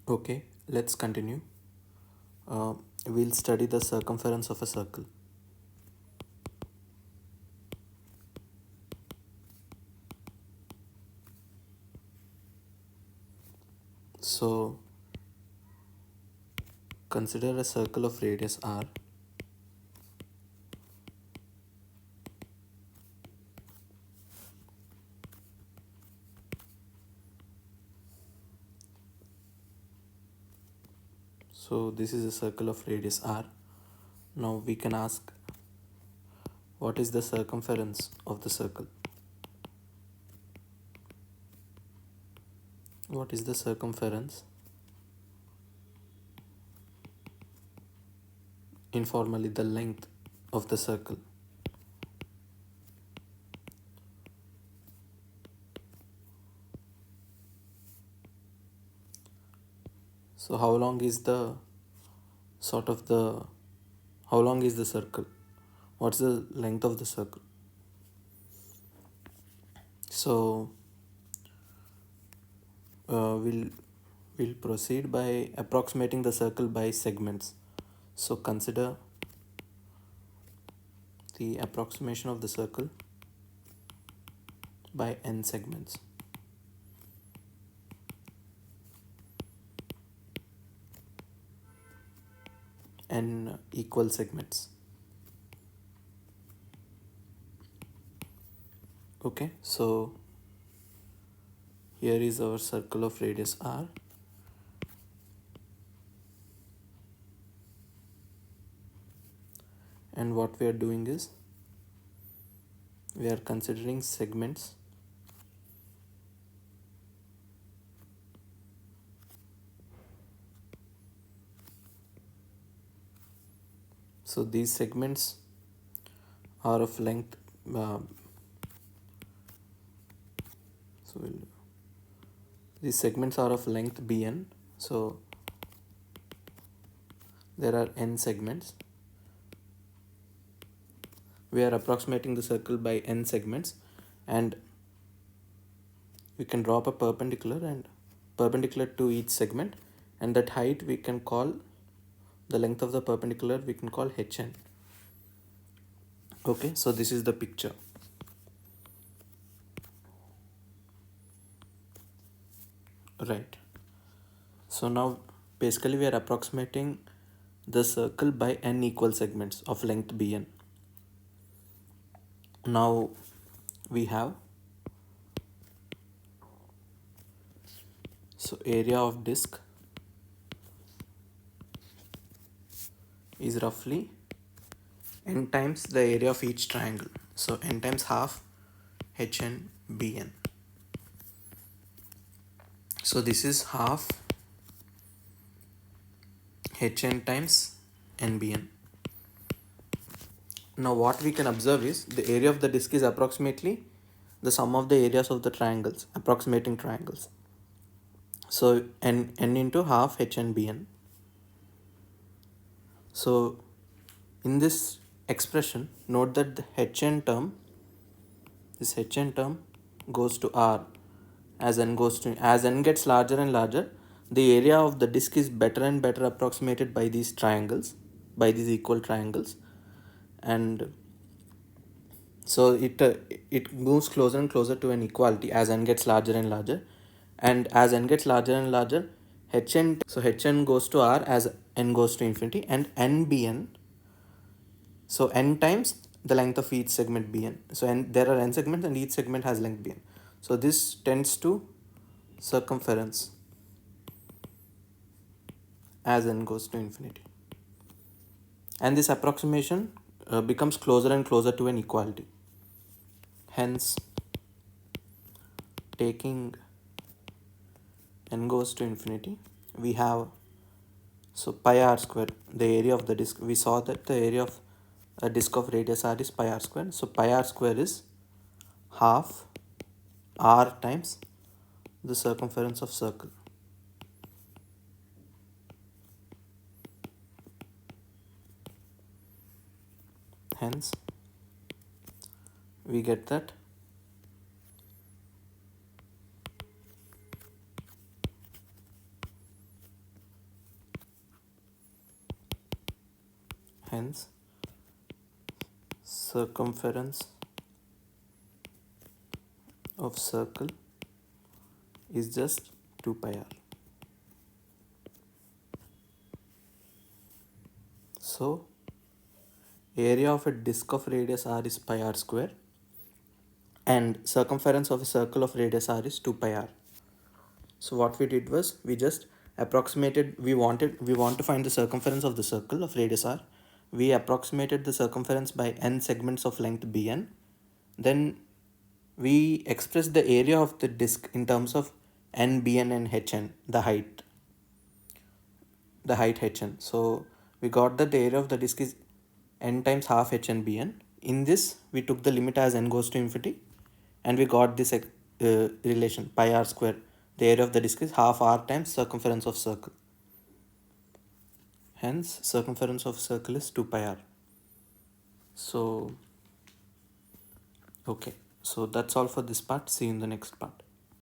Okay, let's continue. We'll study the circumference of a circle. So, consider a circle of radius r. So, this is a circle of radius r. Now, we can ask what is the circumference of the circle? What is the circumference? Informally, the length of the circle. So, how long is the sort of the how long is the circle? What's the length of the circle? So, we'll proceed by approximating the circle by segments. So consider the approximation of the circle by n segments. N equal segments. Okay, so here is our circle of radius r. And what we are doing is we are considering segments so these segments are of length these segments are of length bn. So there are n segments. We are approximating the circle by n segments, and we can drop a perpendicular to each segment, and that height we can call the length of the perpendicular we can call hn. Okay, so this is the picture. Right. So now basically we are approximating the circle by n equal segments of length bn. Now we have area of disk is roughly n times the area of each triangle. So n times half hn bn. So this is half hn times nbn. Now what we can observe is the area of the disk is approximately the sum of the areas of the triangles, approximating triangles. So n into half hn bn. So in this expression, note that the this hn term goes to r as n gets larger and larger. The area of the disk is better and better approximated by these triangles, by these equal triangles, and so it moves closer and closer to an equality as n gets larger and larger. And as n gets larger and larger, hn goes to r as n goes to infinity, and nbn, so n times the length of each segment bn. So there are n segments and each segment has length bn. So this tends to circumference as n goes to infinity, and this approximation becomes closer and closer to an equality. Hence, taking n goes to infinity, we have pi r square, the area of the disk. We saw that the area of a disk of radius r is pi r square. So pi r square is half r times the circumference of circle. Hence, we get that Hence circumference of circle is just 2 pi r. So area of a disk of radius r is pi r square and circumference of a circle of radius r is 2 pi r. So what we did was we just approximated, we want to find the circumference of the circle of radius r. We approximated the circumference by n segments of length bn. Then we expressed the area of the disk in terms of n, bn and hn, the height hn. So we got that the area of the disk is n times half hn bn. In this we took the limit as n goes to infinity and we got this relation pi r square. The area of the disk is half r times circumference of circle. Hence circumference of circle is 2 pi r. So okay, so that's all for this part. See you in the next part.